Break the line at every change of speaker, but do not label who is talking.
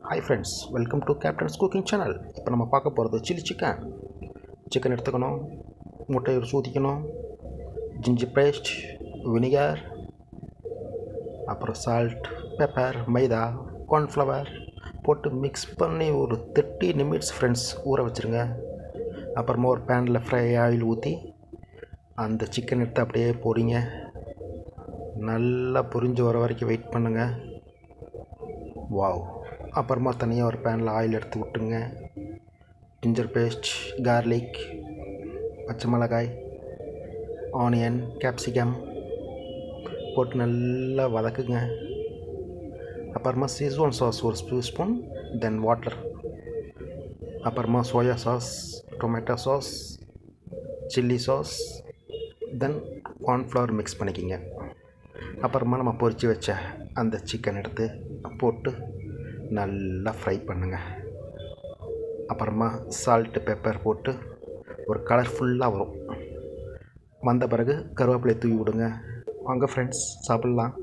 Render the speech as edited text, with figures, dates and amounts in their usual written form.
Hi friends, welcome to captains cooking channel. இப்போ நம்ம பார்க்க போகிறது சில்லி சிக்கன் எடுத்துக்கணும், முட்டையை ஊற்றிக்கணும், ஜிஞ்சர் பேஸ்ட், வினிகர், அப்புறம் சால்ட், பெப்பர், மைதா, கார்ன்ஃப்ளவர் போட்டு மிக்ஸ் பண்ணி ஒரு 30 நிமிட்ஸ் ஃப்ரெண்ட்ஸ் ஊற வச்சுருங்க. அப்புறமா ஒரு பேனில் ஃப்ரை ஆயில் ஊற்றி அந்த சிக்கன் எடுத்து அப்படியே போடுங்க. நல்லா பொரிஞ்சு வர வரைக்கும் வெயிட் பண்ணுங்கள். வாவ். அப்புறமா தனியாக ஒரு பேனில் ஆயில் எடுத்து விட்டுங்க. ஜிஞ்சர் பேஸ்ட், கார்லிக், பச்சை மிளகாய், ஆனியன், கேப்சிகம் போட்டு நல்லா வதக்குங்க. அப்புறமா சீஸ்வான் சாஸ் ஒரு 2 ஸ்பூன், தென் வாட்டர், அப்புறமா soya sauce, tomato sauce, chilli sauce, then cornflour mix பண்ணிக்கிங்க. அப்புறமா நம்ம பொரித்து வச்ச அந்த சிக்கன் எடுத்து போட்டு நல்லா ஃப்ரை பண்ணுங்கள். அப்புறமா சால்ட்டு, பெப்பர் போட்டு ஒரு கலர்ஃபுல்லாக வந்த பிறகு கருவேப்பிலை தூவி விடுங்க. வாங்க ஃப்ரெண்ட்ஸ், சாப்பிட்லாம்.